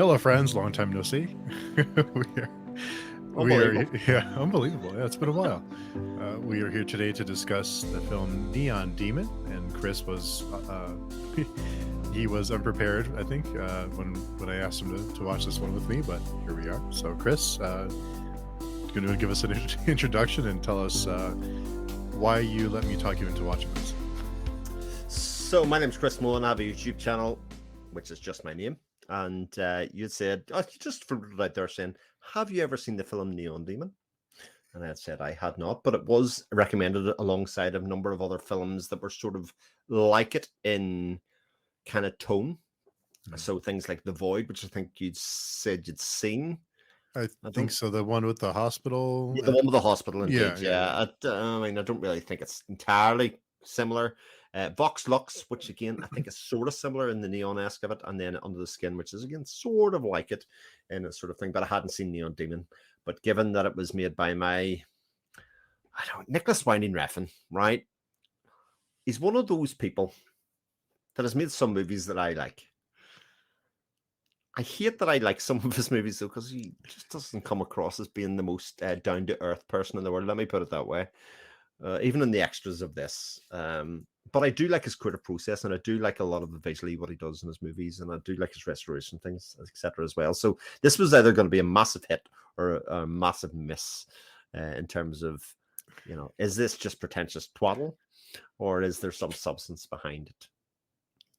Hello, friends. Long time no see. we are, we Unbelievable. are, yeah, unbelievable. Yeah, it's been a while. We are here today to discuss the film Neon Demon, and Chris was he was unprepared, I think, when I asked him to watch this one with me. But here we are. So, Chris, going to give us an introduction and tell us why you let me talk you into watching this. So my name's Chris Mohan. I have a YouTube channel, which is just my name. And you said, you just floated it out there saying, have you ever seen the film Neon Demon? And I had said I had not, but it was recommended alongside a number of other films that were sort of like it in kind of tone. So things like The Void, which I think you'd said you'd seen. I think so. The one with the hospital. Yeah, the one with the hospital, indeed. Yeah. I mean, I don't really think it's entirely similar. Vox Lux, which again I think is sort of similar in the neon-esque of it, and then Under the Skin, which is again sort of like it in a sort of thing. But I hadn't seen Neon Demon. But given that it was made by Nicholas Winding Refn, right? He's one of those people that has made some movies that I like. I hate that I like some of his movies though, because he just doesn't come across as being the most down to earth person in the world. Let me put it that way. Even in the extras of this. But I do like his creative process, and I do like a lot of the visually what he does in his movies, and I do like his restoration things, etc. as well. So this was either going to be a massive hit or a massive miss in terms of, is this just pretentious twaddle, or is there some substance behind it?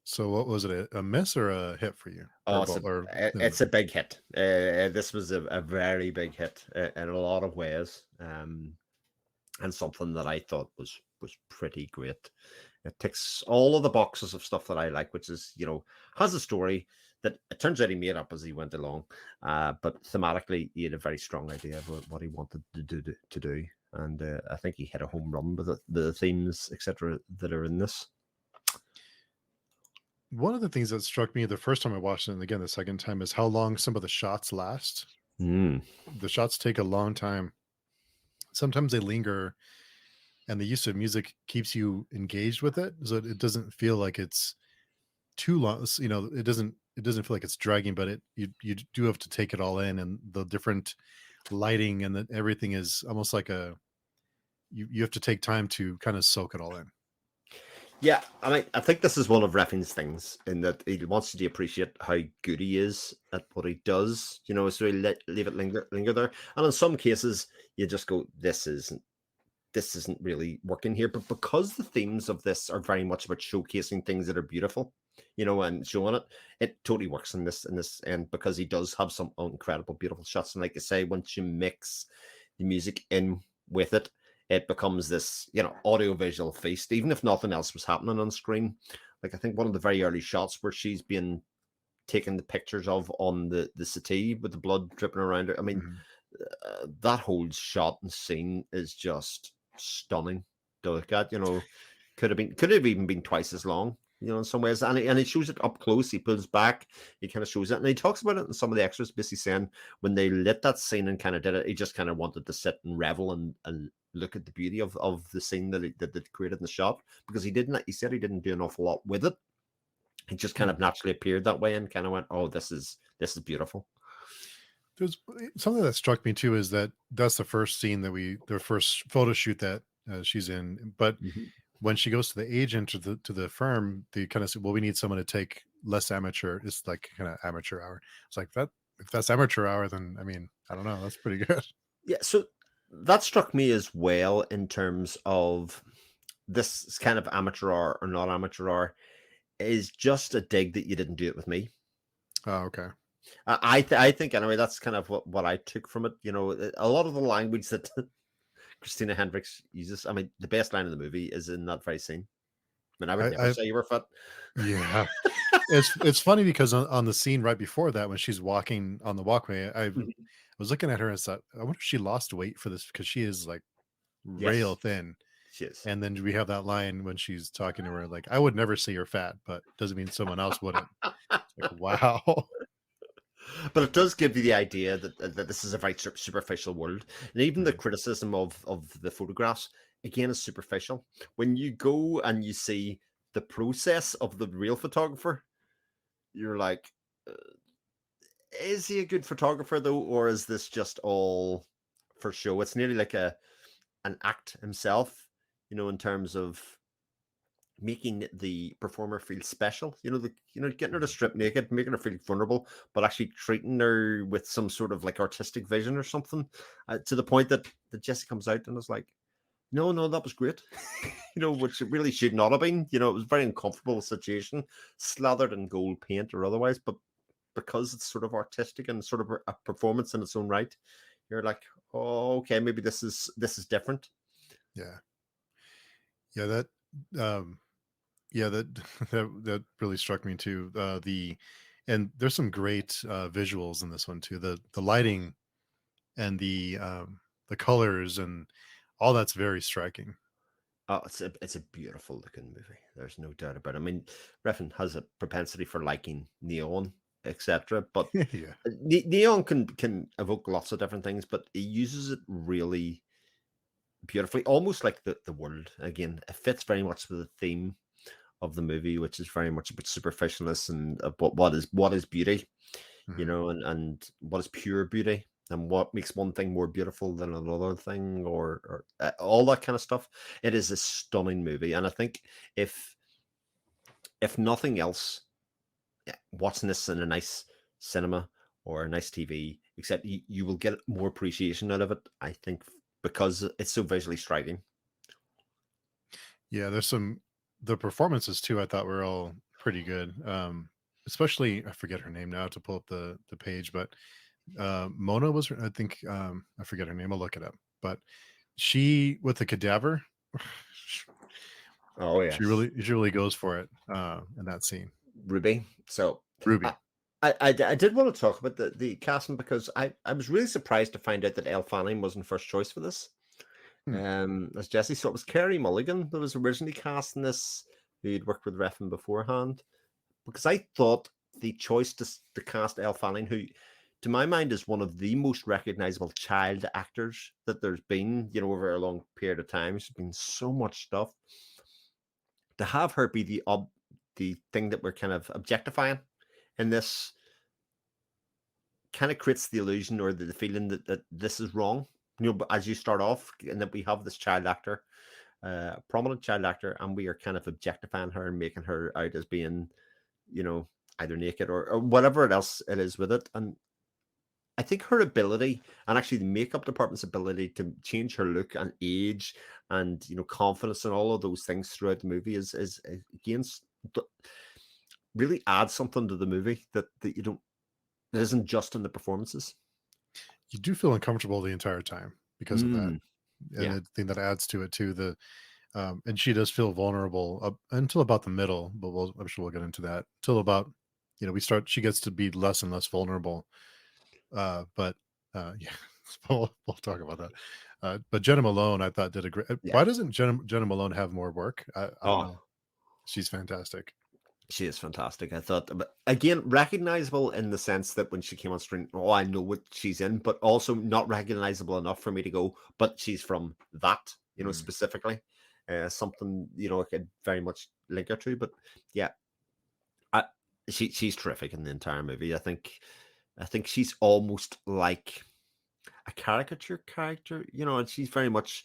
So what was it, a miss or a hit for you? Oh, it's a big hit. This was a very big hit in a lot of ways. And something that I thought was pretty great. It ticks all of the boxes of stuff that I like, which is, has a story that it turns out he made up as he went along. But thematically, he had a very strong idea of what he wanted to do. And I think he hit a home run with the themes, etc., that are in this. One of the things that struck me the first time I watched it, and again the second time, is how long some of the shots last. The shots take a long time. Sometimes they linger, and the use of music keeps you engaged with it, so it doesn't feel like it's too long. It doesn't feel like it's dragging, but you do have to take it all in, and the different lighting and everything is almost like you have to take time to kind of soak it all in. Yeah, I mean, I think this is one of Refn's things in that he wants you to appreciate how good he is at what he does. So he leave it linger there. And in some cases, you just go, this isn't really working here. But because the themes of this are very much about showcasing things that are beautiful, and showing it, it totally works in this. And because he does have some incredible, beautiful shots. And like I say, once you mix the music in with it, it becomes this, audio-visual feast, even if nothing else was happening on screen. Like, I think one of the very early shots where she's been taken the pictures of on the settee with the blood dripping around her. I mean, that whole shot and scene is just stunning to look at. Could have even been twice as long, in some ways. And he shows it up close. He pulls back. He kind of shows it. And he talks about it in some of the extras, basically saying when they lit that scene and kind of did it, he just kind of wanted to sit and revel and look at the beauty of the scene that they created in the shot, because he said he didn't do an awful lot with it. It just kind of naturally appeared that way and kind of went, oh, this is beautiful. There's something that struck me too, is that's the first scene the first photo shoot that she's in. But when she goes to the agent to the firm, they kind of say, well, we need someone to take less amateur. It's like kind of amateur hour. It's like that. If that's amateur hour, then I mean, I don't know. That's pretty good. Yeah. So that struck me as well in terms of this kind of amateur hour or not amateur hour is just a dig that you didn't do it with me. Oh, okay. I think anyway, that's kind of what I took from it. A lot of the language that Christina Hendricks uses. I mean, the best line of the movie is in that very scene. I mean, I would never say you were fit. Yeah. It's funny because on the scene right before that, when she's walking on the walkway, I was looking at her and thought, I wonder if she lost weight for this, because she is like rail thin. She is. And then we have that line when she's talking to her, like, I would never say you're fat, but doesn't mean someone else wouldn't. It's like, wow. But it does give you the idea that this is a very superficial world. And even the criticism of the photographs, again, is superficial. When you go and you see the process of the real photographer, you're like, is he a good photographer though, or is this just all for show? It's nearly like an act himself, in terms of making the performer feel special. Getting her to strip naked, making her feel vulnerable, but actually treating her with some sort of like artistic vision or something, to the point that Jesse comes out and is like, no, no, that was great. Which it really should not have been. It was a very uncomfortable situation, slathered in gold paint or otherwise, but because it's sort of artistic and sort of a performance in its own right, you're like, oh, okay, maybe this is different. Yeah. Yeah, that that really struck me too. And there's some great visuals in this one too. The lighting and the colors and all that's very striking. Oh, it's a beautiful looking movie. There's no doubt about it. I mean, Refn has a propensity for liking neon, etc. But Yeah. neon can evoke lots of different things, but he uses it really beautifully, almost like the world. Again, it fits very much with the theme of the movie, which is very much about superficialness and about what is beauty, Mhm. and what is pure beauty, and what makes one thing more beautiful than another thing, or all that kind of stuff. It is a stunning movie, and I think if nothing else, watching this in a nice cinema or a nice TV, except you will get more appreciation out of it. I think because it's so visually striking. Yeah, there's some the performances too I thought were all pretty good. Especially I forget her name now to pull up the page, but Mona was I think I forget her name. I'll look it up. But she with the cadaver, Oh she yes, really goes for it in that scene. Ruby. So I, Ruby. I did want to talk about the casting, because I was really surprised to find out that Elle Fanning wasn't first choice for this. Hmm. As Jesse, so it was Kerry Mulligan that was originally cast in this, who'd worked with Refn beforehand. Because I thought the choice to cast Elle Fanning, who, to my mind, is one of the most recognizable child actors that there's been, over a long period of time. She's been so much stuff. To have her be the thing that we're kind of objectifying in this kind of creates the illusion or the feeling that this is wrong. But as you start off, and that we have this child actor, prominent child actor, and we are kind of objectifying her and making her out as being, either naked or whatever else it is with it. And I think her ability, and actually the makeup department's ability to change her look and age and confidence and all of those things throughout the movie is again really adds something to the movie that you don't. It isn't just in the performances. You do feel uncomfortable the entire time because of that. Mm, And yeah. I think that adds to it too. And she does feel vulnerable up until about the middle, but I'm sure we'll get into that till about, she gets to be less and less vulnerable. But yeah, we'll talk about that. But Jenna Malone, I thought did a great. Yeah. Why doesn't Jenna Malone have more work? I don't Oh, know. She's fantastic. she is fantastic. I thought, but again, recognizable in the sense that when she came on screen, oh, I know what she's in, but also not recognizable enough for me to go, but she's from that, Mm. specifically. Something, I could very much link her to. But yeah, I, she's terrific in the entire movie. I think she's almost like a caricature character, and she's very much,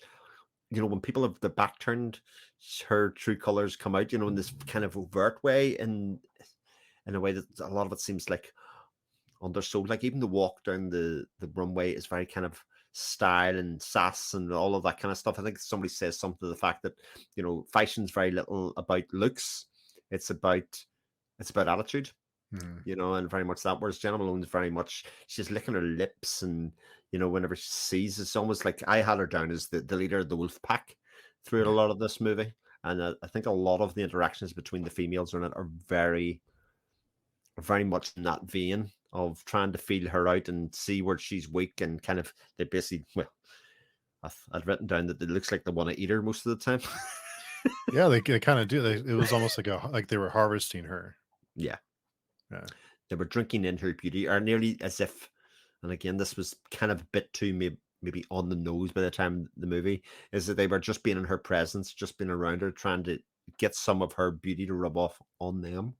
when people have the back turned, her true colors come out, in this kind of overt way, and in a way that a lot of it seems like undersold. Like even the walk down the runway is very kind of style and sass and all of that kind of stuff. I think somebody says something to the fact that fashion's very little about looks; it's about attitude. Mm. And very much that. Whereas Jenna Malone's very much, she's licking her lips, and whenever she sees, it's almost like I had her down as the leader of the wolf pack throughout a Yeah. lot of this movie. And I think a lot of the interactions between the females in it are very, very much in that vein of trying to feel her out and see where she's weak, and kind of they basically, well, I'd written down that it looks like they want to eat her most of the time. Yeah, they kind of do. It was almost like they were harvesting her. Yeah. Yeah. They were drinking in her beauty, or nearly as if, and again, this was kind of a bit too maybe on the nose by the time the movie, is that they were just being in her presence, just being around her, trying to get some of her beauty to rub off on them.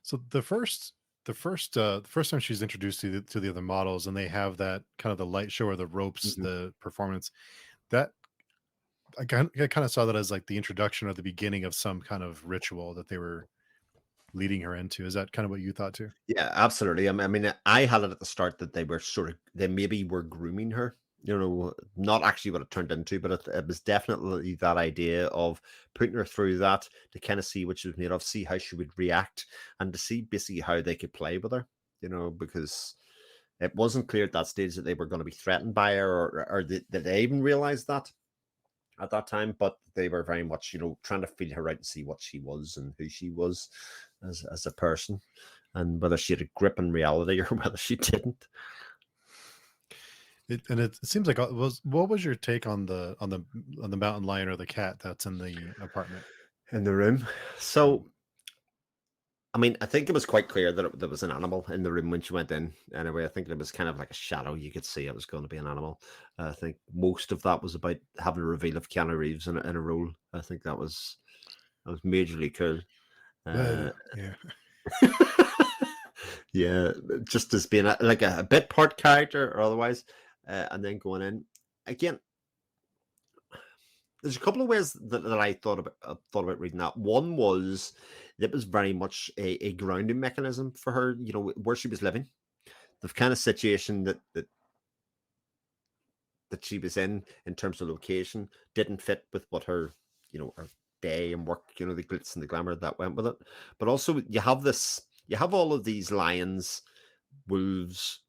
So the first the first time she's introduced to the other models, and they have that kind of the light show or the ropes, Mhm. the performance, that I kind of saw that as like the introduction or the beginning of some kind of ritual that they were leading her into. Is that kind of what you thought too? Yeah, absolutely. I mean, I had it at the start that they maybe were grooming her, not actually what it turned into, but it was definitely that idea of putting her through that to kind of see what she was made of, see how she would react, and to see basically how they could play with her, because it wasn't clear at that stage that they were going to be threatened by her, or did they even realize that at that time, but they were very much, trying to feel her out and see what she was and who she was as a person, and whether she had a grip in reality or whether she didn't. It seems like what was your take on the mountain lion or the cat that's in the apartment? In the room. So, I mean, I think it was quite clear that there was an animal in the room when she went in. Anyway, I think it was kind of like a shadow. You could see it was going to be an animal. I think most of that was about having a reveal of Keanu Reeves in a role. I think that was majorly cool. Yeah. Yeah, just as being like a bit part character or otherwise, and then going in again. There's a couple of ways that I thought about reading that. One was it was very much a grounding mechanism for her, where she was living, the kind of situation that she was in terms of location didn't fit with what her day and work, the glitz and the glamour that went with it. But also you have all of these lions, wolves,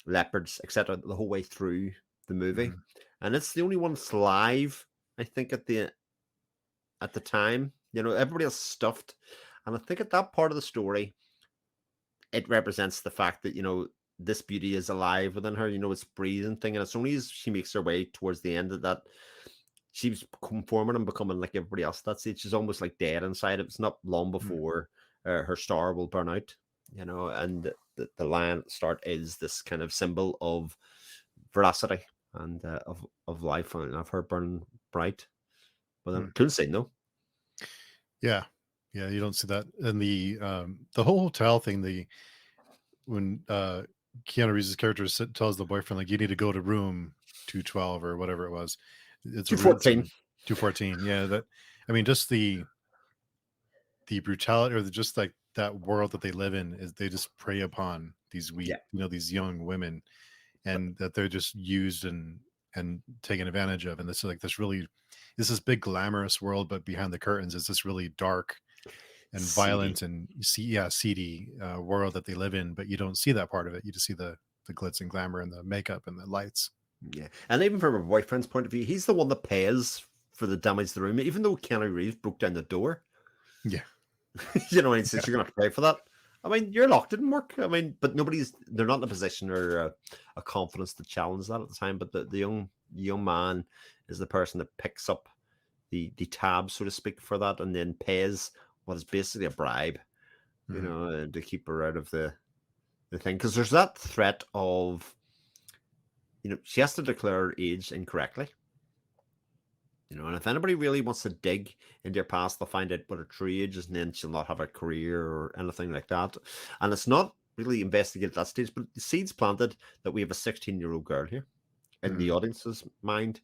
leopards, etc. the whole way through the movie, Mhm. and it's the only one that's live. I think at the time, everybody else stuffed, and I think at that part of the story, it represents the fact that this beauty is alive within her. It's breathing thing, and it's only as she makes her way towards the end of that she's conforming and becoming like everybody else. That's it. She's almost like dead inside. It's not long Mm. before her star will burn out. And the lion at the start is this kind of symbol of veracity and of life and of her burning bright. But then Mm. cool scene though. Yeah. Yeah, you don't see that. And the whole hotel thing, when Keanu Reeves' character tells the boyfriend like you need to go to room 212 or whatever it was. It's a room 214. 214. Yeah, that I mean just the brutality or just like that world that they live in is they just prey upon these Yeah. these young women, and that they're just used and taken advantage of. And this is like this big glamorous world, but behind the curtains is this really dark and CD. violent and seedy world that they live in, but you don't see that part of it. You just see the glitz and glamour and the makeup and the lights. Yeah. And even from her boyfriend's point of view, he's the one that pays for the damage to the room, even though Keanu Reeves broke down the door. Yeah. And he says you're gonna have to pay for that. I mean, your lock didn't work. I mean, but they're not in a position or a confidence to challenge that at the time. But the young man is the person that picks up the tab, so to speak, for that, and then pays what is basically a bribe, Mhm. to keep her out of the thing. Because there's that threat of, she has to declare her age incorrectly. And if anybody really wants to dig into your past, they'll find out what her true age is, and then she'll not have a career or anything like that. And it's not really investigated at that stage, but the seeds planted that we have a 16-year-old girl here in the Mhm. audience's mind.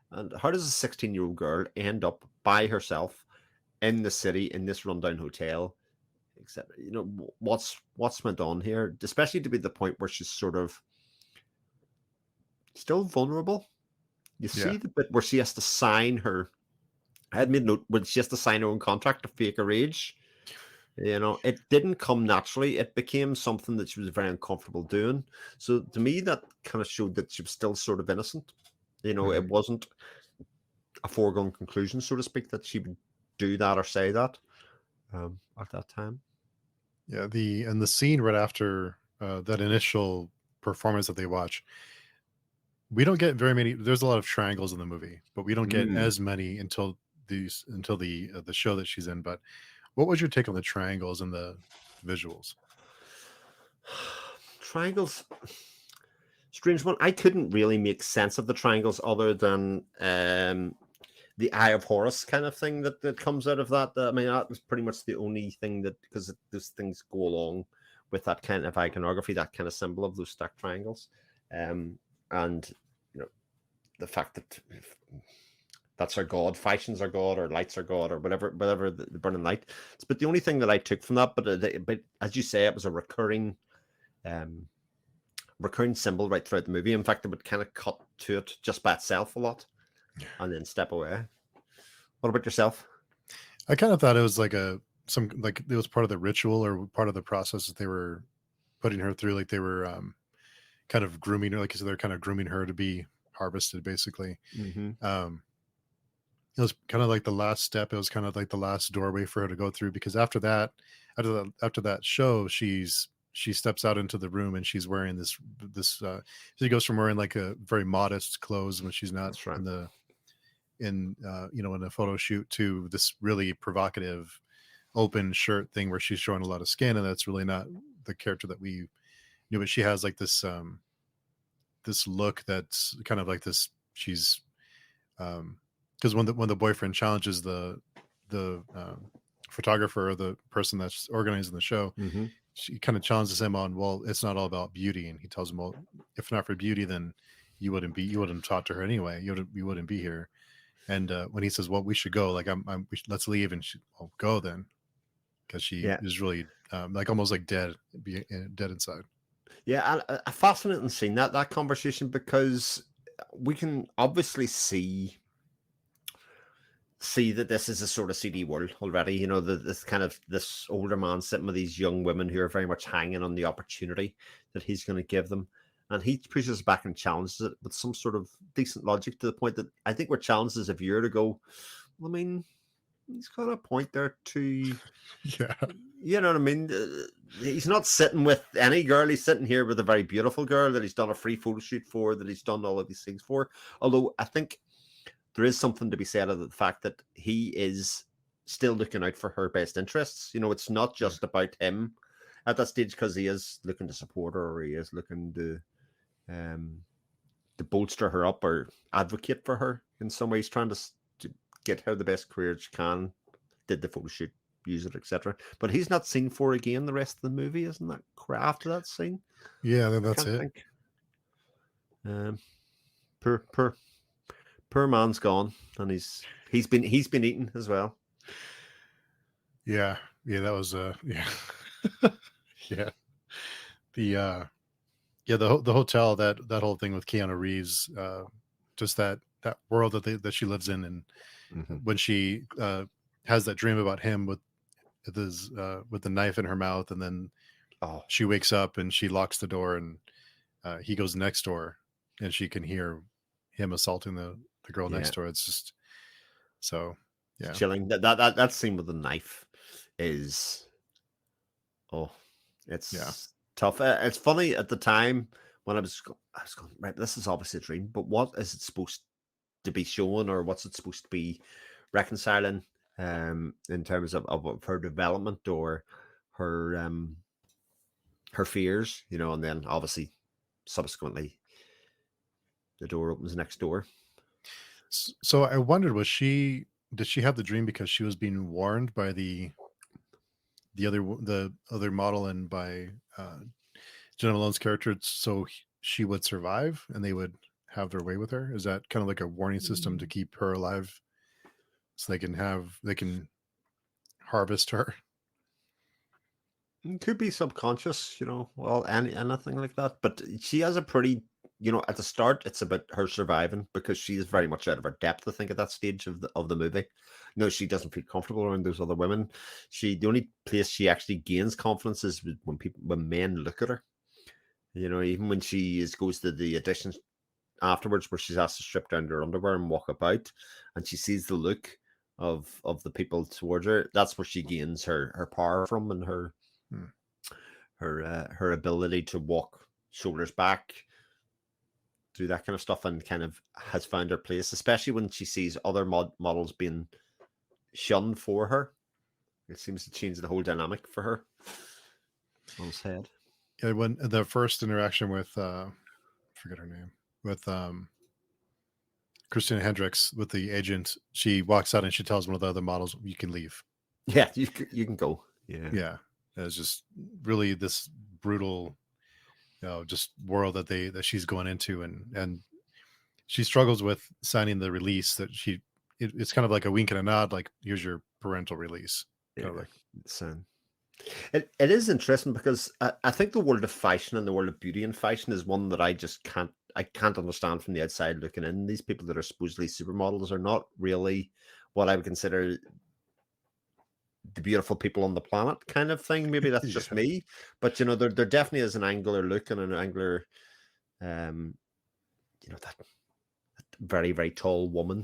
And how does a 16-year-old girl end up by herself in the city in this rundown hotel? Except, what's went on here, especially to be the point where she's sort of still vulnerable. You Yeah. see the bit where she has to sign her. I had made a note when she has to sign her own contract to fake her age. It didn't come naturally. It became something that she was very uncomfortable doing. So to me, that kind of showed that she was still sort of innocent. It Mhm. wasn't a foregone conclusion, so to speak, that she would do that or say that at that time. Yeah. The scene right after that initial performance that they watch, we don't get very many. There's a lot of triangles in the movie, but we don't get Mm. as many until the show that she's in. But what was your take on the triangles and the visuals? Triangles, strange one. I couldn't really make sense of the triangles other than the Eye of Horus kind of thing that comes out of that. I mean, that was pretty much the only thing that, because those things go along with that kind of iconography, that kind of symbol of those stacked triangles, and the fact that that's our god, fashions are god, or lights are god, or whatever the burning light. But the only thing that I took from that, but as you say, it was a recurring symbol right throughout the movie. In fact, it would kind of cut to it just by itself a lot, and then step away. What about yourself? I kind of thought it was like it was part of the ritual or part of the process that they were putting her through. Like they were kind of grooming her, like you said, they're kind of grooming her to be harvested, basically. It was kind of like the last step. It was kind of like the last doorway for her to go through, because after that show, she steps out into the room and she's wearing this she goes from wearing like a very modest clothes when she's not in a photo shoot, to this really provocative open shirt thing where she's showing a lot of skin, and that's really not the character that we knew. But she has like this this look that's kind of like this. She's because when the boyfriend challenges the photographer, or the person that's organizing the show, she kind of challenges him on, well, it's not all about beauty, and he tells him, well, if not for beauty, then you wouldn't talk to her anyway. You wouldn't be here. And when he says, well, we should go, like let's leave, and I'll go then, because she is really like almost like dead inside. Yeah, a fascinating scene, that conversation, because we can obviously see that this is a sort of CD world already. This older man sitting with these young women who are very much hanging on the opportunity that he's going to give them. And he pushes back and challenges it with some sort of decent logic, to the point that I think we're challenged as a viewer to go, well, I mean, he's got a point there too. Yeah. You know what I mean? He's not sitting with any girl. He's sitting here with a very beautiful girl that he's done a free photo shoot for, that he's done all of these things for. Although I think there is something to be said of the fact that he is still looking out for her best interests. It's not just about him at that stage, because he is looking to support her, or he is looking to bolster her up or advocate for her in some way. He's trying to get her the best career she can, did the photo shoot, use it, etc. But he's not seen for again the rest of the movie, isn't that after that scene? Yeah, then that's it. Poor man's gone, and he's been eaten as well. Yeah, that was yeah. Yeah. The hotel, that whole thing with Keanu Reeves, just that world that she lives in, and when she has that dream about him with the knife in her mouth, and then she wakes up and she locks the door, and he goes next door, and she can hear him assaulting the girl next door. It's just so it's chilling. That scene with the knife is it's tough. It's funny at the time when I was going, right, this is obviously a dream, but what is it supposed to be showing, or what's it supposed to be reconciling in terms of her development, or her fears, and then obviously subsequently the door opens next door. So I wondered, did she have the dream because she was being warned by the other model, and by Jenna Malone's character, so she would survive and they would have their way with her? Is that kind of like a warning system to keep her alive, so they can harvest her? It could be subconscious, anything like that. But she has a pretty, at the start, it's about her surviving, because she is very much out of her depth, I think, at that stage of the movie. She doesn't feel comfortable around those other women. The only place she actually gains confidence is when men look at her. Even when she goes to the auditions afterwards, where she's asked to strip down to her underwear and walk about, and she sees the look of the people towards her, that's where she gains her power from, and her ability to walk shoulders back, do that kind of stuff, and kind of has found her place, especially when she sees other models being shunned for her. It seems to change the whole dynamic for her on his head. Yeah, when the first interaction with forget her name, with Christina Hendricks, with the agent, she walks out and she tells one of the other models, you can leave. Yeah, you can go. Yeah. as just really this brutal, just world that she's going into, and she struggles with signing the release that it's kind of like a wink and a nod, like here's your parental release, kind of Yeah. like. So it is interesting because I think the world of fashion and the world of beauty and fashion is one that I can't understand from the outside looking in. These people that are supposedly supermodels are not really what I would consider the beautiful people on the planet kind of thing. Maybe that's just Yeah. me, but there definitely is an angular look and an angular, um, that very very tall woman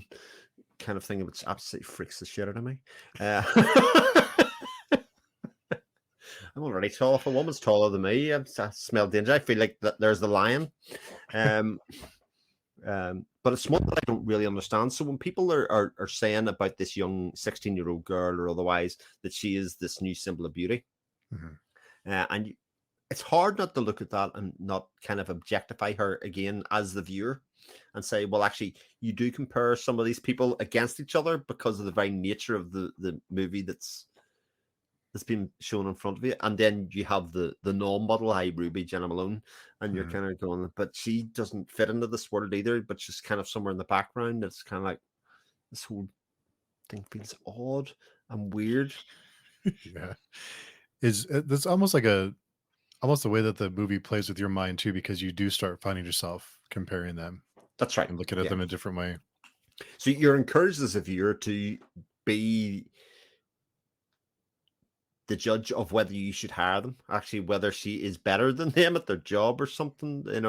kind of thing, which absolutely freaks the shit out of me. I'm already tall. If a woman's taller than me, I smell danger. I feel like there's the lion. Um, but it's one that I don't really understand. So when people are saying about this young 16-year-old girl or otherwise that she is this new symbol of beauty, Mhm. and it's hard not to look at that and not kind of objectify her again as the viewer and say, well, actually, you do compare some of these people against each other because of the very nature of the movie that's been shown in front of you, and then you have the non-model, Ruby, Jenna Malone, and you're Mhm. kind of going, but she doesn't fit into this world either. But she's kind of somewhere in the background. It's kind of like this whole thing feels odd and weird. Yeah, is that's almost like almost the way that the movie plays with your mind too, because you do start finding yourself comparing them That's right. and looking at Yeah. them in a different way. So you're encouraged as a viewer to be the judge of whether you should hire them, actually, whether she is better than them at their job or something, And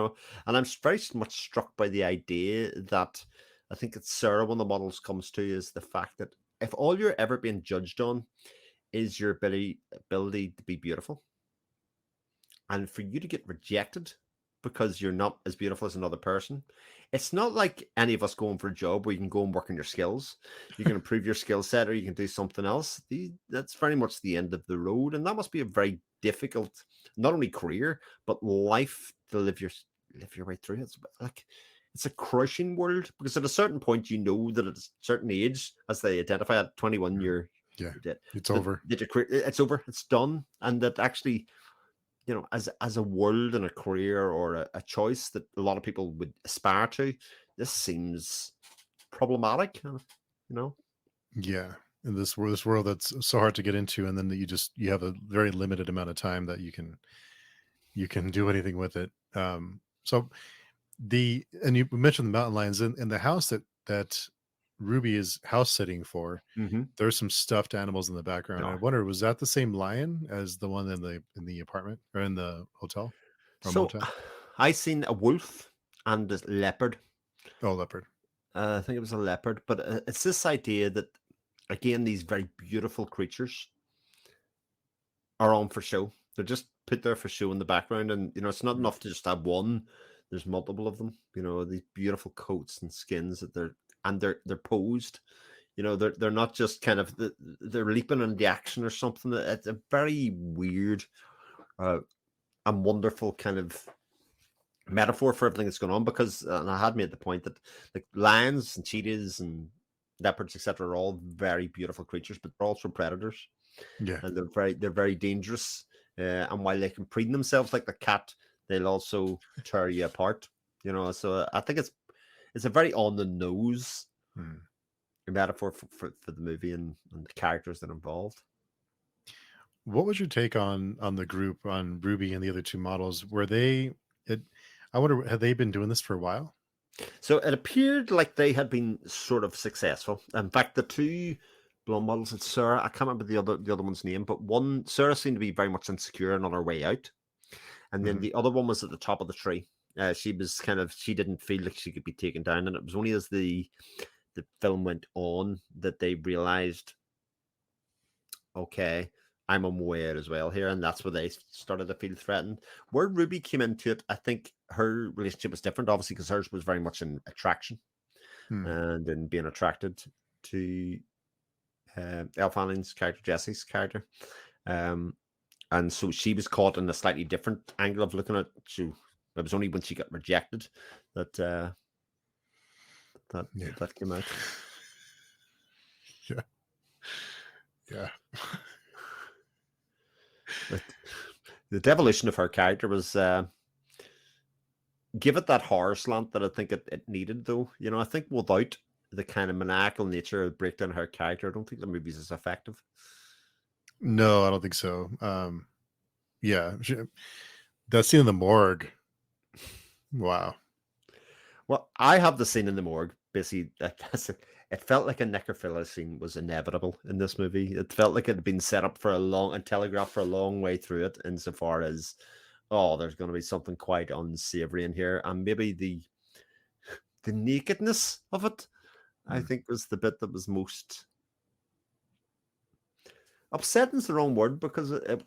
I'm very much struck by the idea that I think it's Sarah, one of the models comes to, is the fact that if all you're ever being judged on is your ability to be beautiful, and for you to get rejected because you're not as beautiful as another person, it's not like any of us going for a job where you can go and work on your skills. You can improve your skill set or you can do something else. That's very much the end of the road. And that must be a very difficult, not only career, but life to live your way through. It's a crushing world because at a certain point, that at a certain age, as they identify at 21, Mhm. Yeah, you're dead. it's That, over. that your career, it's over, it's done. And that actually, as a world and a career or a choice that a lot of people would aspire to, this seems problematic, Yeah, in this world that's so hard to get into, and then that you have a very limited amount of time that you can do anything with it. So and you mentioned the mountain lions in the house that Ruby is house sitting for. Mm-hmm. There's some stuffed animals in the background. I No. wonder, was that the same lion as the one in the apartment or in the hotel or So motel? I seen a wolf and a leopard. Oh, leopard. I think it was a leopard, but it's this idea that, again, these very beautiful creatures are on for show. They're just put there for show in the background, and it's not Mm. enough to just have one. There's multiple of them. These beautiful coats and skins that they're posed. They're not just kind of they're leaping in the action or something. It's a very weird uh, and wonderful kind of metaphor for everything that's going on. Because and I had made the point that like lions and cheetahs and leopards, etc., are all very beautiful creatures, but they're also predators, Yeah. and they're very dangerous. And while they can preen themselves like the cat, they'll also tear you apart. So I think it's a very on the nose Mm. metaphor for the movie and the characters that are involved. What was your take on the group, on Ruby and the other two models? Were they? It, I wonder, have they been doing this for a while? So it appeared like they had been sort of successful. In fact, the two blonde models, it's Sarah. I can't remember the other one's name, but one Sarah seemed to be very much insecure and on her way out, and then Hmm. the other one was at the top of the tree. She didn't feel like she could be taken down, and it was only as the film went on that they realized, okay, I'm on my way out as well here, and that's where they started to feel threatened. Where Ruby came into it, I think her relationship was different, obviously, because hers was very much in attraction Hmm. and in being attracted to Elle Fanning's character, Jesse's character. Um, and so she was caught in a slightly different angle of looking at. It was only when she got rejected that that Yeah. that came out. Yeah. Yeah. The devolution of her character was give it that horror slant that I think it needed, though. You know, I think without the kind of maniacal nature of breakdown of her character, I don't think the movie's as effective. No, I don't think so. Yeah, that scene in the morgue. Wow. Well, I have the scene in the morgue. Basically, it felt like a necrophilia scene was inevitable in this movie. It felt like it had been set up for and telegraphed for a long way through it, insofar as, oh, there's going to be something quite unsavory in here, and maybe the nakedness of it, I think, was the bit that was most upsetting. Is the wrong word, because it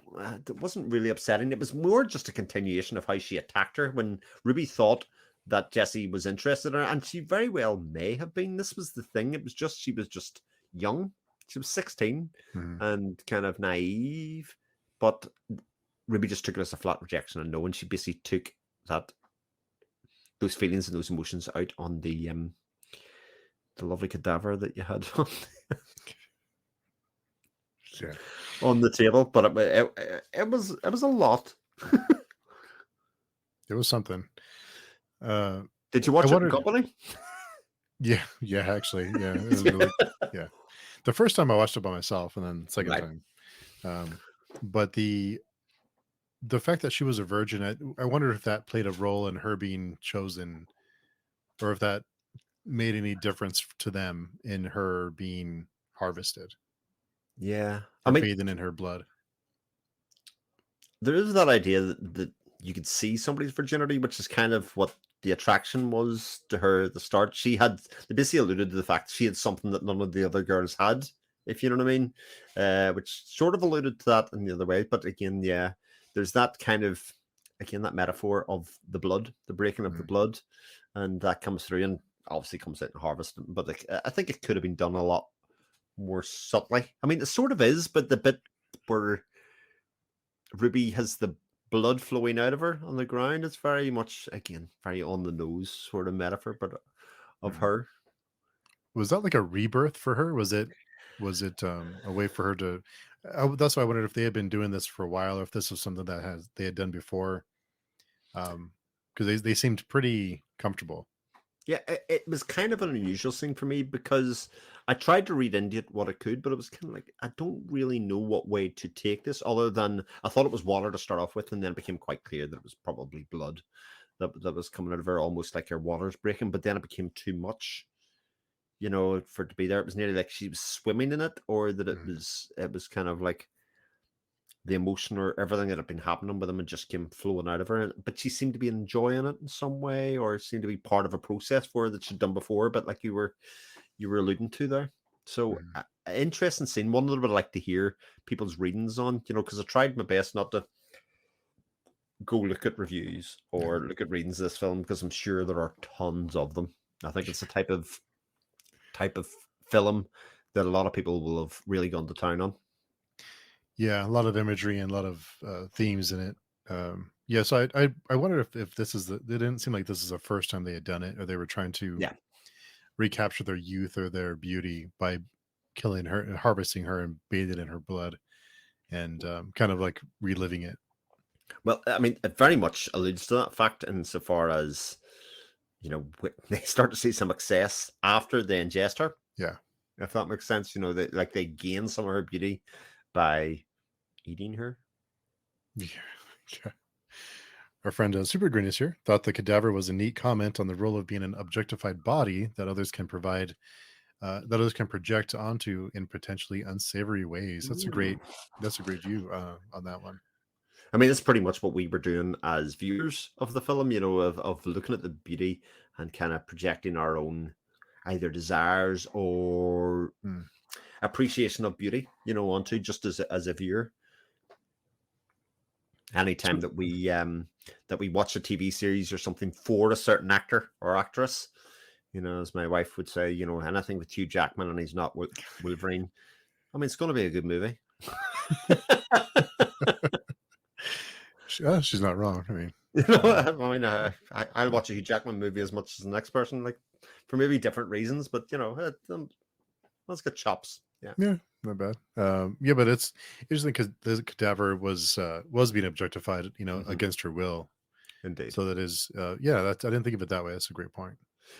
wasn't really upsetting. It was more just a continuation of how she attacked her when Ruby thought that Jesse was interested in her, and she very well may have been. This was the thing. It was just, she was just young. She was 16 and kind of naive, but Ruby just took it as a flat rejection and no, and she basically took those feelings and those emotions out on the lovely cadaver that you had on, on the table. But it was a lot. It was something. Did you watch it in company? Yeah, actually, yeah. It was really, yeah. The first time I watched it by myself, and then the second time. But the fact that she was a virgin, I wonder if that played a role in her being chosen, or if that made any difference to them in her being harvested. Yeah, I mean, bathing in her blood. There is that idea that you could see somebody's virginity, which is kind of what the attraction was to her at the start. They basically alluded to the fact she had something that none of the other girls had, if you know what I mean, which sort of alluded to that in the other way. But again, yeah, there's that kind of, again, that metaphor of the blood, the breaking of the blood, and that comes through and obviously comes out in Harvest. But I think it could have been done a lot more subtly. I mean, it sort of is, but the bit where Ruby has the blood flowing out of her on the ground, it's very much, again, very on the nose sort of metaphor, but of her. Was that like a rebirth for her? Was it a way for her to, that's why I wondered if they had been doing this for a while, or if this was something that they had done before, because they seemed pretty comfortable. Yeah, it was kind of an unusual thing for me, because I tried to read into it what I could, but it was kind of like, I don't really know what way to take this, other than I thought it was water to start off with, and then it became quite clear that it was probably blood that was coming out of her, almost like her water's breaking, but then it became too much, you know, for it to be there. It was nearly like she was swimming in it, or that it was kind of like the emotion or everything that had been happening with him and just came flowing out of her. But she seemed to be enjoying it in some way, or seemed to be part of a process for her that she'd done before, but like you were alluding to there. So interesting scene. One that I would like to hear people's readings on, you know, because I tried my best not to go look at reviews or look at readings of this film, because I'm sure there are tons of them. I think it's a type of film that a lot of people will have really gone to town on. Yeah, a lot of imagery and a lot of themes in it. Yeah, so I wondered if this is it didn't seem like this is the first time they had done it, or they were trying to recapture their youth or their beauty by killing her and harvesting her and bathing in her blood, and kind of like reliving it. Well, I mean, it very much alludes to that fact insofar as, you know, they start to see some excess after they ingest her. Yeah. If that makes sense, you know, they gain some of her beauty by eating her. Yeah. Our friend Super Green is here. Thought the cadaver was a neat comment on the role of being an objectified body that others can provide, that others can project onto in potentially unsavory ways. That's a great view on that one. I mean, it's pretty much what we were doing as viewers of the film, you know, of looking at the beauty and kind of projecting our own either desires or appreciation of beauty, you know, onto just as a viewer. Anytime that we watch a TV series or something for a certain actor or actress, you know, as my wife would say, you know, anything with Hugh Jackman and he's not Wolverine, I mean, it's going to be a good movie. She's not wrong. I mean, I'll watch a Hugh Jackman movie as much as the next person, like for maybe different reasons, but you know, let's get chops. Yeah. Not bad. Yeah, but it's interesting because the cadaver was being objectified, against her will. Indeed. So that is, yeah. That's I didn't think of it that way. That's a great point.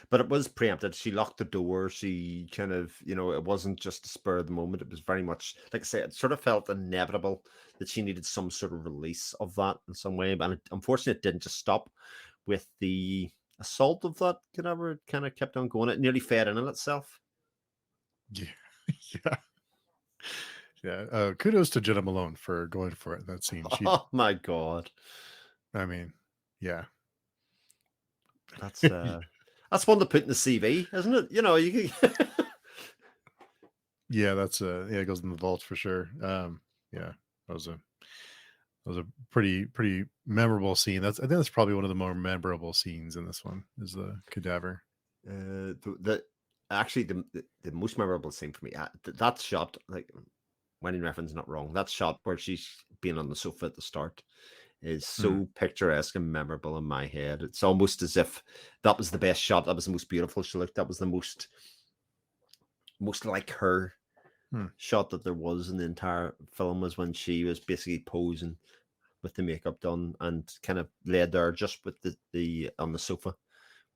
But it was preempted. She locked the door. She kind of, it wasn't just a spur of the moment. It was very much, like I say, it sort of felt inevitable that she needed some sort of release of that in some way. And unfortunately, it didn't just stop with the assault of that cadaver. It kind of kept on going. It nearly fed in on itself. Yeah, yeah, yeah. Kudos to Jenna Malone for going for it in that scene. Oh my God. I mean, yeah. That's one to put in the CV, isn't it? You can... Yeah, that's yeah, it goes in the vault for sure. Yeah, that was a pretty memorable scene. I think that's probably one of the more memorable scenes in this one is the cadaver. Actually the most memorable scene for me, that shot, like when in reference not wrong, that shot where she's being on the sofa at the start is so picturesque and memorable in my head. It's almost as if that was the best shot. That was the most beautiful she looked. That was the most like her shot that there was in the entire film, was when she was basically posing with the makeup done and kind of laid there just with the on the sofa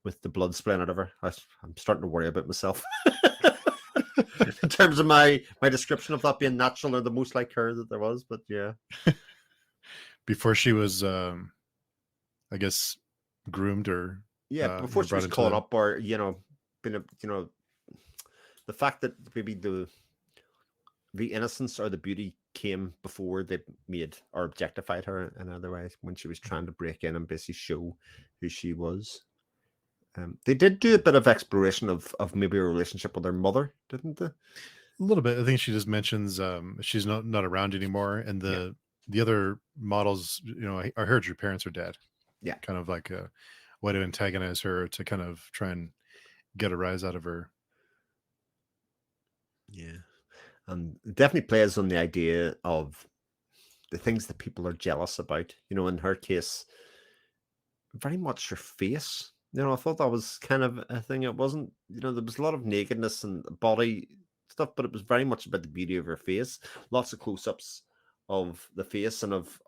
with the blood spraying out of her. I'm starting to worry about myself in terms of my description of that being natural or the most like her that there was. But yeah. Before she was, I guess, groomed or before she was caught up or been the fact that maybe the innocence or the beauty came before they made or objectified her in other ways when she was trying to break in and basically show who she was. They did do a bit of exploration of maybe a relationship with her mother, didn't they? A little bit. I think she just mentions she's not around anymore, and the other models, I heard your parents are dead. Yeah, kind of like a way to antagonize her to kind of try and get a rise out of her. Yeah, and it definitely plays on the idea of the things that people are jealous about. In her case, very much her face. I thought that was kind of a thing. It wasn't, there was a lot of nakedness and body stuff, but it was very much about the beauty of her face. Lots of close-ups of the face and of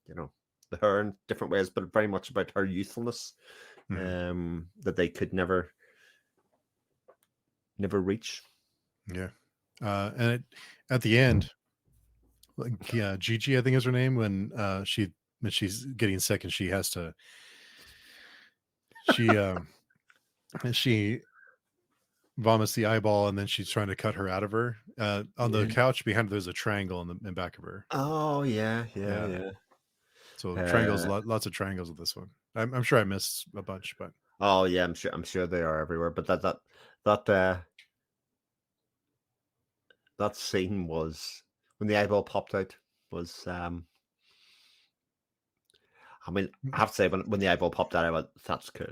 the hair in different ways, but very much about her youthfulness that they could never reach. Yeah. And at the end, like Gigi, I think is her name, when she's getting sick and she has to she vomits the eyeball and then she's trying to cut her out of her. On the couch behind her, there's a triangle in the back of her. Oh yeah. So triangles, lots of triangles with this one. I'm sure I missed a bunch, but oh yeah, I'm sure they are everywhere. But that scene was when the eyeball popped out was I mean, I have to say when the eyeball popped out, I went, that's cool.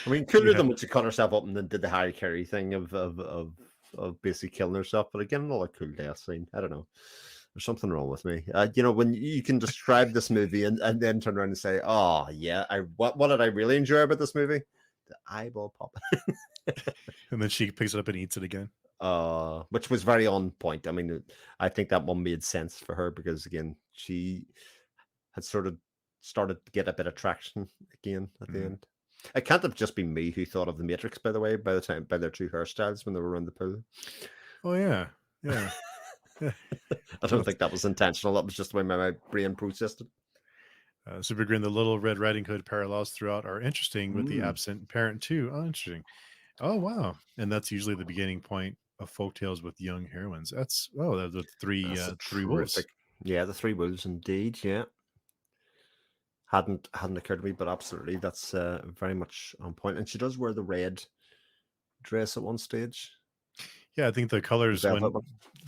I mean, cooler than when she cut herself up and then did the Harry Carey thing of basically killing herself. But again, another cool death scene. I don't know. There's something wrong with me. When you can describe this movie and then turn around and say, "Oh yeah, what did I really enjoy about this movie?" The eyeball pop. And then she picks it up and eats it again. Which was very on point. I mean, I think that one made sense for her because again, she had sort of started to get a bit of traction again at the end. It can't have just been me who thought of the Matrix, by the way, by their two hairstyles when they were around the pool. Oh yeah. I don't think that was intentional. That was just the way my brain processed it. Super Green, the Little Red Riding Hood parallels throughout are interesting with the absent parent too. Oh, interesting. Oh wow. And that's usually the beginning point of folktales with young heroines. That's the three wolves. Yeah, the three wolves indeed. Yeah. Hadn't occurred to me, but absolutely, that's very much on point. And she does wear the red dress at one stage. Yeah, I think the colors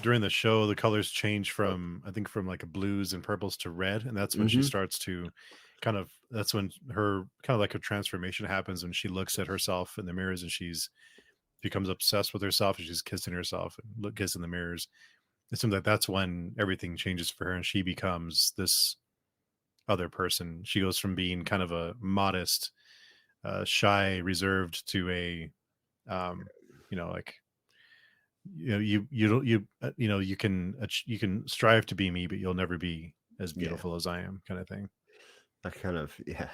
during the show, the colors change from like a blues and purples to red, and that's when she starts to that's when her kind of like a transformation happens when she looks at herself in the mirrors and she's becomes obsessed with herself and she's kissing herself and kissing the mirrors. It seems like that's when everything changes for her and she becomes this other person. She goes from being kind of a modest, shy, reserved to a You know, like, you know, you don't you know, you can strive to be me, but you'll never be as Yeah, beautiful as I am, kind of thing. that kind of, yeah.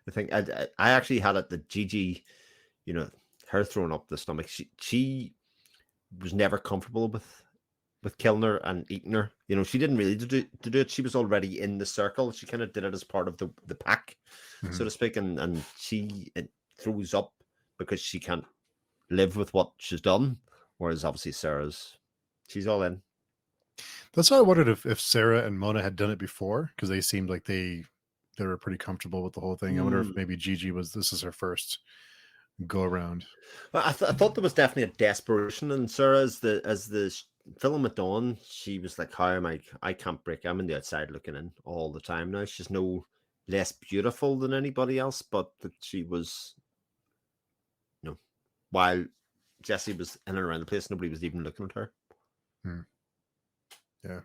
I think I actually had it that Gigi, you know, her throwing up the stomach. She was never comfortable with killing her and eating her. You know, she didn't really to do it. She was already in the circle. She kind of did it as part of the pack, so Mhm. to speak. And she it throws up because she can't live with what she's done. Whereas obviously she's all in. That's why I wondered if Sarah and Mona had done it before, because they seemed like they were pretty comfortable with the whole thing. I wonder if maybe Gigi this is her first go around. Well, I thought there was definitely a desperation in Sarah as the film went on. She was like, "How am I can't break. I'm on the outside looking in all the time now." She's no less beautiful than anybody else, but that she was, you know, while Jessie was in and around the place, nobody was even looking at her. Hmm. Yeah,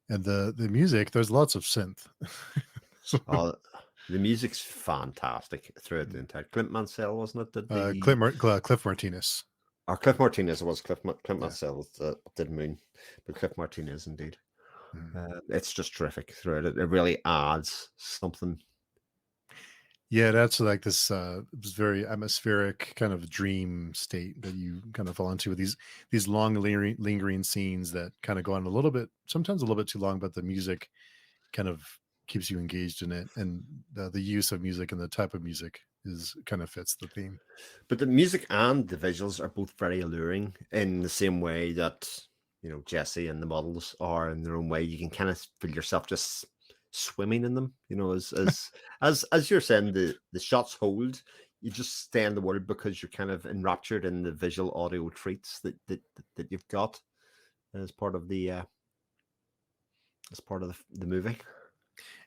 and the music, there's lots of synth. Oh, the music's fantastic throughout the entire. Clint Mansell, wasn't it? Did the Cliff Martinez. or Cliff Martinez? It was Clint Yeah. Mansell was did Moon, but Cliff Martinez indeed. Mhm. It's just terrific throughout it. It really adds something. Yeah, that's like this very atmospheric kind of dream state that you kind of fall into with these long lingering scenes that kind of go on a little bit, sometimes a little bit too long, but the music kind of keeps you engaged in it, and the use of music and the type of music is kind of fits the theme. But the music and the visuals are both very alluring in the same way that, you know, Jesse and the models are in their own way. You can kind of feel yourself just swimming in them, you know, as you're saying, the shots hold, you just stay in the world because you're kind of enraptured in the visual audio treats that you've got as part of the movie.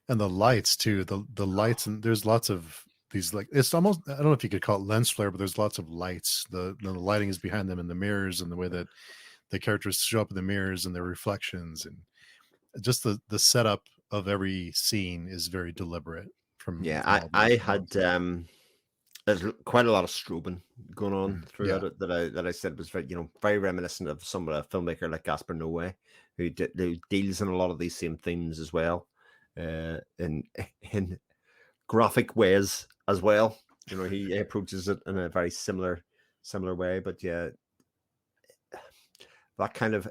And the lights too, the lights, and there's lots of these, like, it's almost, I don't know if you could call it lens flare, but there's lots of lights. The lighting is behind them in the mirrors, and the way that the characters show up in the mirrors and their reflections, and just the setup of every scene is very deliberate Yeah, from all the I films. had there's quite a lot of strobing going on throughout Yeah. it that I said was very, you know, very reminiscent of some of the filmmaker like Gaspar Noé, who deals in a lot of these same themes as well, in in graphic ways as well. You know, he approaches it in a very similar way. But yeah, that kind of,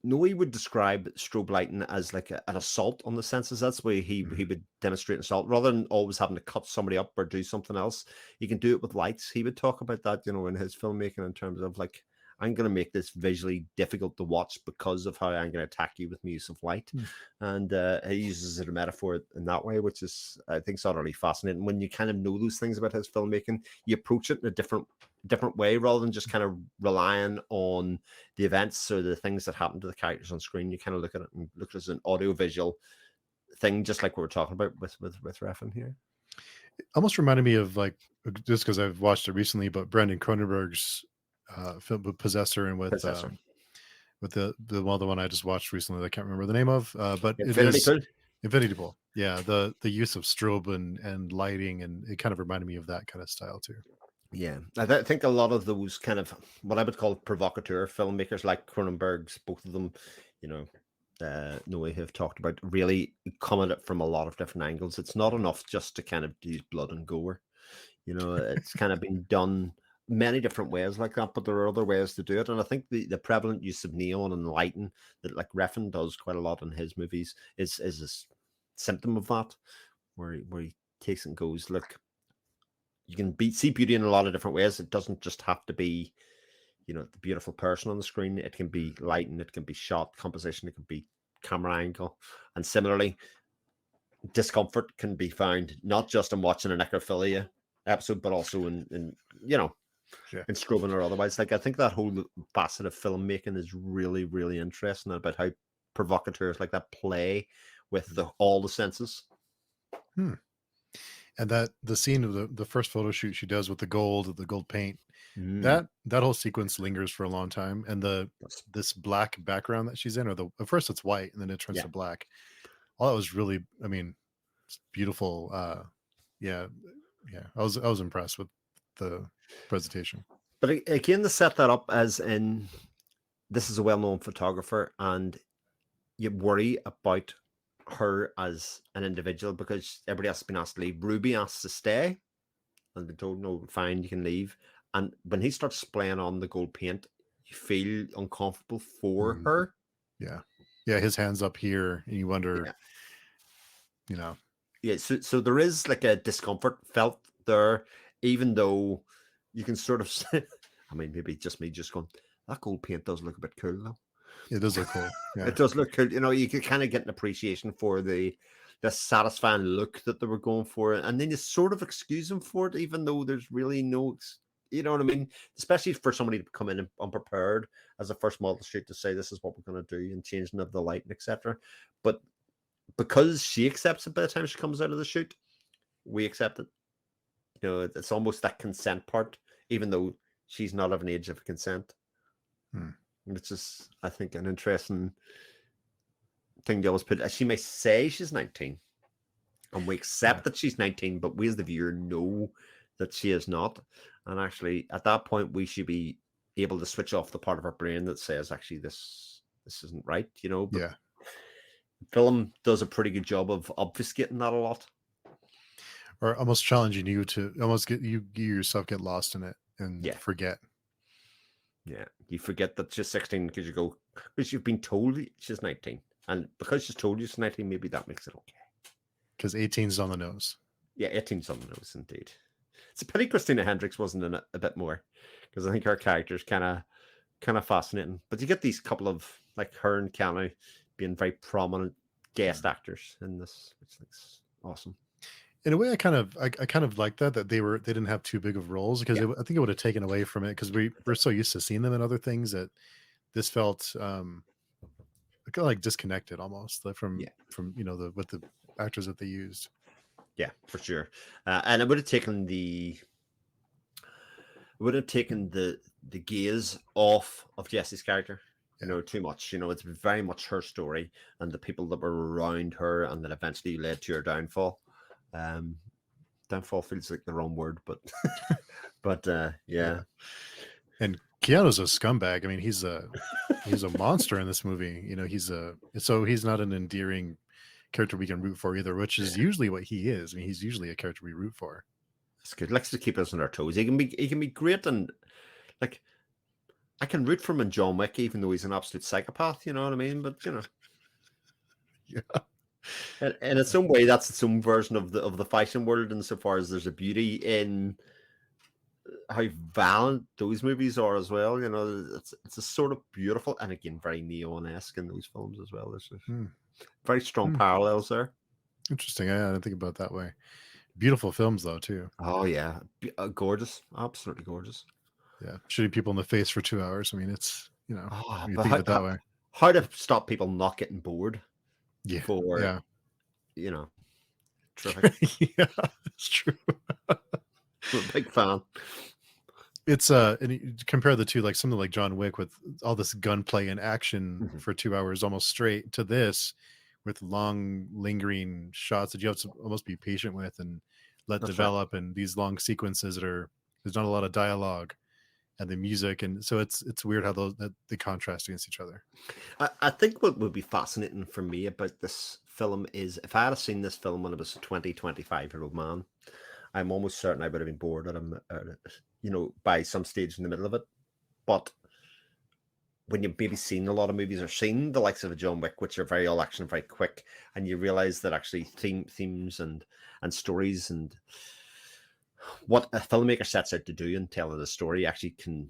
Noe would describe strobe lighting as like an assault on the senses. That's where he would demonstrate an assault rather than always having to cut somebody up or do something else. He can do it with lights. He would talk about that, you know, in his filmmaking in terms of like, I'm going to make this visually difficult to watch because of how I'm going to attack you with my use of light. And he uses it a metaphor in that way, which is, I think, so utterly fascinating. When you kind of know those things about his filmmaking, you approach it in a different way rather than just kind of relying on the events or the things that happen to the characters on screen. You kind of look at it and look at it as an audio-visual thing, just like we were talking about with Refn here. Almost reminded me of, like, just because I've watched it recently, but Brandon Cronenberg's film with Possessor, and Possessor. with the one I just watched recently that I can't remember the name of, but it Infinity is Pool. Infinity Pool. Yeah, the use of strobe and lighting, and it kind of reminded me of that kind of style too. Yeah, I think a lot of those kind of what I would call provocateur filmmakers, like Cronenberg's, both of them, you know, Noe have talked about, really come at it from a lot of different angles. It's not enough just to kind of use blood and gore. You know, it's kind of been done many different ways like that, but there are other ways to do it. And I think the prevalent use of neon and lighting that like Refn does quite a lot in his movies is a symptom of that, where he takes and goes, look, you can see beauty in a lot of different ways. It doesn't just have to be, you know, the beautiful person on the screen. It can be lighting, it can be shot composition, it can be camera angle. And similarly, discomfort can be found not just in watching a necrophilia episode, but also in you know, Yeah. in strobing or otherwise. Like, I think that whole facet of filmmaking is really, really interesting about how provocateurs like that play with all the senses. And that the scene of the first photo shoot she does with the gold paint, Mm. that whole sequence lingers for a long time. And this black background that she's in, or at first it's white and then it turns Yeah. to black. All that was really, I mean, it's beautiful. Yeah, I was impressed with the presentation. But again, to set that up as in, this is a well-known photographer, and you worry about her as an individual because everybody else has been asked to leave. Ruby asks to stay and been told, no, fine, you can leave. And when he starts playing on the gold paint, you feel uncomfortable for her. Yeah. Yeah. His hands up here, and you wonder, you know. Yeah. So there is like a discomfort felt there, even though you can sort of say, I mean, maybe just me just going, that gold paint does look a bit cool though. It does look cool. Yeah. It does look cool. You know, you can kind of get an appreciation for the satisfying look that they were going for, and then you sort of excuse them for it, even though there's really no, you know what I mean? Especially for somebody to come in unprepared as a first model shoot to say this is what we're going to do and changing of the light and etc. But because she accepts it by the time she comes out of the shoot, we accept it. You know, it's almost that consent part, even though she's not of an age of consent. Which is, I think, an interesting thing to always put. She may say she's 19, and we accept that she's 19, but we as the viewer know that she is not. And actually, at that point, we should be able to switch off the part of our brain that says, actually, this isn't right, you know? But the film does a pretty good job of obfuscating that a lot. Or almost challenging you to almost get you yourself get lost in it and forget. Yeah, you forget that she's 16 because you've been told she's 19. And because she's told you she's 19, maybe that makes it okay. Because 18's on the nose. Yeah, 18's on the nose, indeed. It's a pity Christina Hendricks wasn't in it a bit more, because I think her character's kind of fascinating. But you get these couple of, like her and Keanu being very prominent guest actors in this, which is awesome. In a way, I kind of like that they didn't have too big of roles, because I think it would have taken away from it, because we're so used to seeing them in other things that this felt kind of like disconnected almost from you know with the actors that they used. Yeah, for sure. And it would have taken the gaze off of Jesse's character. You know, too much. You know, it's very much her story and the people that were around her, and that eventually led to her downfall. Downfall feels like the wrong word, but yeah. And Keanu's a scumbag. I mean, he's a monster in this movie. You know, he's not an endearing character we can root for either, which is usually what he is. I mean, he's usually a character we root for. That's good. Likes to keep us on our toes. He can be great, and like I can root for him in John Wick, even though he's an absolute psychopath. You know what I mean? But you know, yeah. And in some way, that's its own version of the fashion world, insofar as there's a beauty in how violent those movies are as well. You know, it's a sort of beautiful, and again, very Neon-esque in those films as well. There's very strong parallels there. Interesting. I didn't think about it that way. Beautiful films, though, too. Oh yeah, gorgeous, absolutely gorgeous. Yeah, shooting people in the face for 2 hours. I mean, it's, you know, you think of it that way. How to stop people not getting bored? Yeah, you know, terrific. Yeah, it's true. I'm a big fan. It's and you compare the two, like something like John Wick with all this gunplay and action for 2 hours almost straight, to this with long lingering shots that you have to almost be patient with and let develop, and these long sequences there's not a lot of dialogue, and the music, and so it's weird how they contrast against each other. I think what would be fascinating for me about this film is, if I had seen this film when I was a 25-year-old man, I'm almost certain I would have been bored at him, you know, by some stage in the middle of it. But when you've maybe seen a lot of movies, or seen the likes of a John Wick, which are very all action, very quick, and you realize that actually themes and stories and what a filmmaker sets out to do in telling a story actually can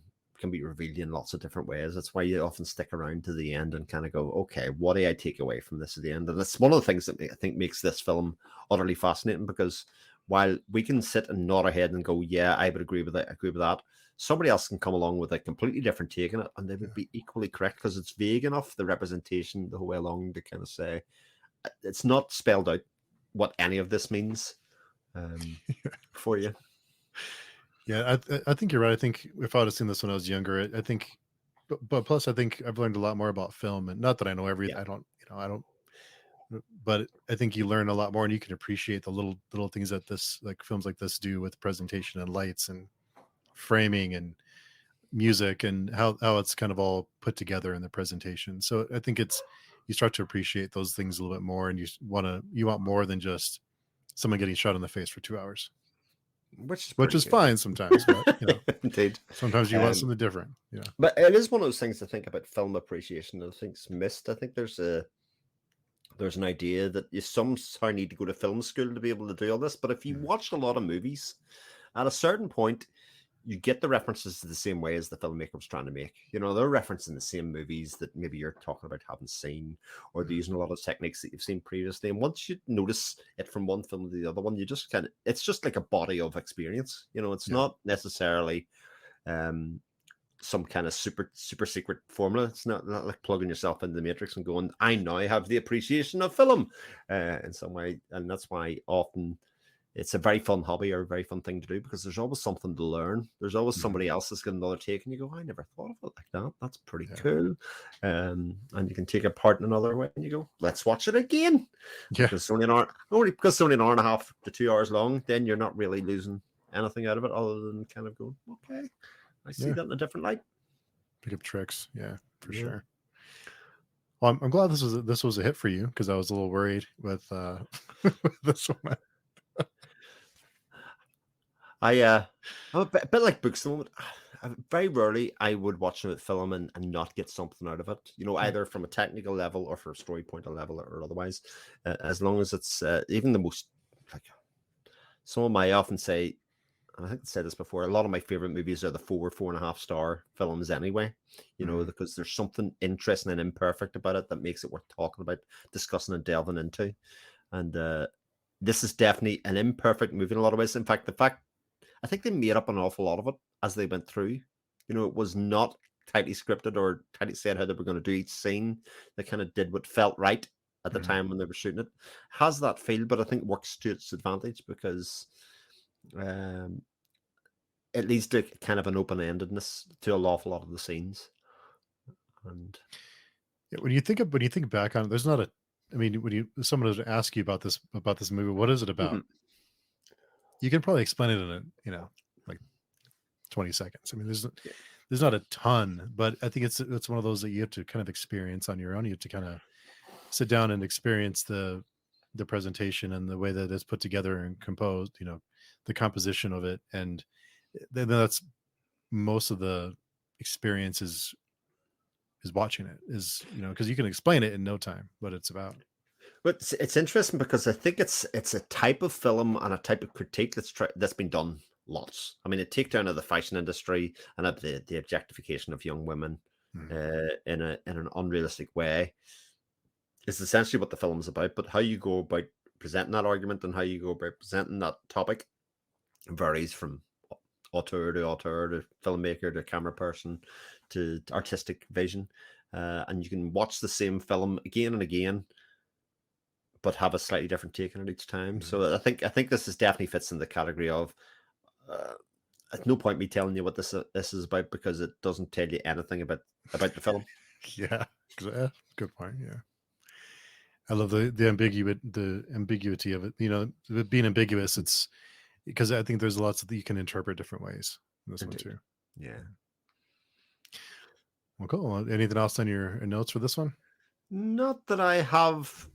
be revealed in lots of different ways. That's why you often stick around to the end and kind of go, okay, what do I take away from this at the end? And that's one of the things that I think makes this film utterly fascinating, because while we can sit and nod our head and go, yeah, I would agree with that, somebody else can come along with a completely different take on it, and they would be equally correct, because it's vague enough, the representation, the whole way along, to kind of say it's not spelled out what any of this means for you. Yeah, I think you're right. I think if I would have seen this when I was younger, I think, but plus I think I've learned a lot more about film, and not that I know everything. I don't, but I think you learn a lot more, and you can appreciate the little things that this, like films like this, do with presentation and lights, and framing and music and how it's kind of all put together in the presentation. So I think you start to appreciate those things a little bit more, and you want more than just someone getting shot in the face for 2 hours, which is good. Fine sometimes, but Indeed, sometimes you want something different. But it is one of those things I think about film appreciation that I think's missed. I think there's an idea that you somehow need to go to film school to be able to do all this. But if you watch a lot of movies, at a certain point, you get the references the same way as the filmmaker was trying to make. They're referencing the same movies that maybe you're talking about haven't seen, or they're using a lot of techniques that you've seen previously. And once you notice it from one film to the other one, you just it's just like a body of experience. It's not necessarily some kind of super secret formula. It's not like plugging yourself into the matrix and going, I now have the appreciation of film in some way. And that's why often it's a very fun hobby or a very fun thing to do, because there's always something to learn. There's always somebody else that's got another take, and you go, I never thought of it like that. That's pretty cool. And you can take it apart in another way, and you go, let's watch it again. Because it's only because it's only an hour and a half to 2 hours long, then you're not really losing anything out of it other than kind of going, okay, I see that in a different light. Pick up tricks, for sure. Well, I'm glad this was a hit for you, because I was a little worried with this one. I'm a bit like books. Very rarely I would watch a film and not get something out of it. Either from a technical level or for a story point level or otherwise. As long as it's even the most some of I often say, and I think I said this before, a lot of my favorite movies are the 4.5 star films anyway, because there's something interesting and imperfect about it that makes it worth talking about, discussing and delving into. And this is definitely an imperfect movie in a lot of ways. In fact, I think they made up an awful lot of it as they went through. It was not tightly scripted or tightly said how they were going to do each scene. They kind of did what felt right at the time when they were shooting it. Has that feel, but I think works to its advantage, because it leads to kind of an open-endedness to an awful lot of the scenes. And when you think back on it, there's not when someone was to ask you about this movie, what is it about? You can probably explain it in like 20 seconds. There's not a ton, but I think it's one of those that you have to kind of experience on your own. You have to kind of sit down and experience the presentation and the way that it's put together and composed, the composition of it. And then that's most of the experience is watching it, because you can explain it in no time what it's about. But it's interesting, because I think it's a type of film and a type of critique that's been done lots. A takedown of the fashion industry and of the objectification of young women in an unrealistic way is essentially what the film's about. But how you go about presenting that argument and how you go about presenting that topic varies from auteur to filmmaker to camera person to artistic vision. And you can watch the same film again and again, but have a slightly different take on it each time. So I think this definitely fits in the category of at no point me telling you what this is about, because it doesn't tell you anything about the film. Good point. I love the ambiguity of it. Being ambiguous. It's because I think there's lots that you can interpret different ways in this one too. Yeah. Well, cool. Anything else on your notes for this one? Not that I have,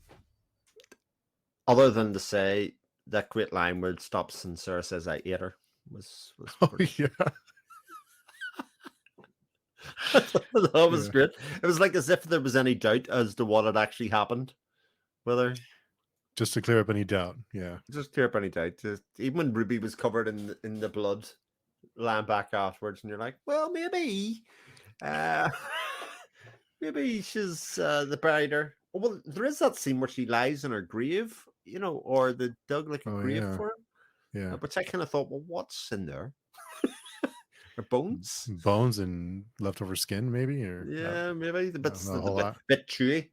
other than to say that great line where it stops and Sarah says, "I ate her," was pretty... That was great. It was like as if there was any doubt as to what had actually happened. Whether just to clear up any doubt, just clear up any doubt. Even when Ruby was covered in the blood, lying back afterwards, and you're like, well, maybe she's the brider. Oh, well, there is that scene where she lies in her grave, or the dug like a grave for her. Yeah. Which I kind of thought, well, what's in there? Or bones and leftover skin, maybe, or maybe the bits the bit chewy.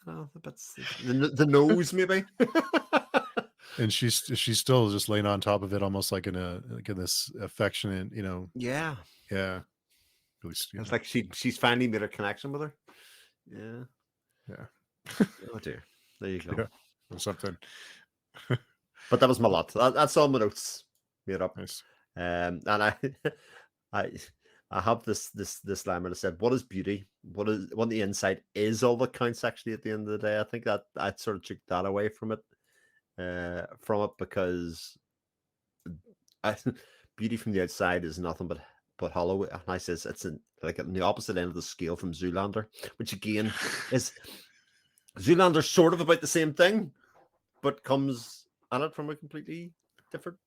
The bits, the nose, maybe. And she's still just laying on top of it, almost like in this affectionate, Yeah. At least, it's like she's finally made a connection with her. Yeah. Oh dear. There you go. Or something. But that was my lot. That's all my notes made up. Nice. And I have this line where I said, "What is beauty? What the inside is all that counts." Actually, at the end of the day, I think that I sort of took that away from it, because beauty from the outside is nothing but hollow. And I says it's like on the opposite end of the scale from Zoolander, which again is Zoolander's sort of about the same thing, but comes at it from a completely different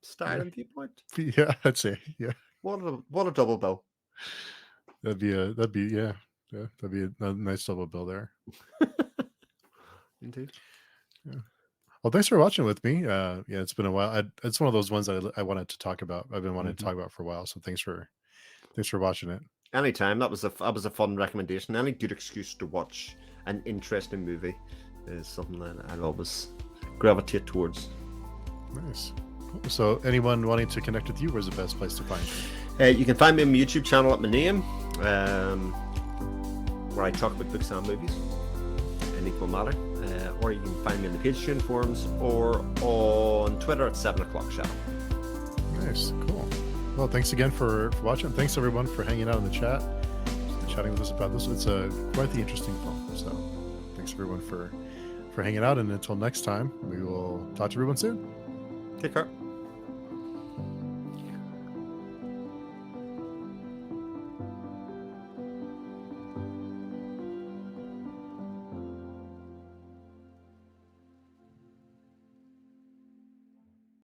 style and viewpoint. Yeah, I'd say, yeah. What a double bill. That'd be a nice double bill there. Indeed. Yeah. Well, thanks for watching with me. Yeah, it's been a while. It's one of those ones that I wanted to talk about. I've been wanting to talk about for a while. So thanks for watching it. Anytime. That was a fun recommendation. Any good excuse to watch an interesting movie is something that I'll always gravitate towards. Nice. So anyone wanting to connect with you, where's the best place to find you? You can find me on my YouTube channel at my name, where I talk about books and movies in equal matter. Or you can find me in the Patreon forums or on Twitter at 7 o'clock shadow. Nice. Cool. Well, thanks again for watching. Thanks everyone for hanging out in the chat and chatting with us about this. It's quite the interesting film. So thanks everyone for hanging out. And until next time, we will talk to everyone soon. Take care.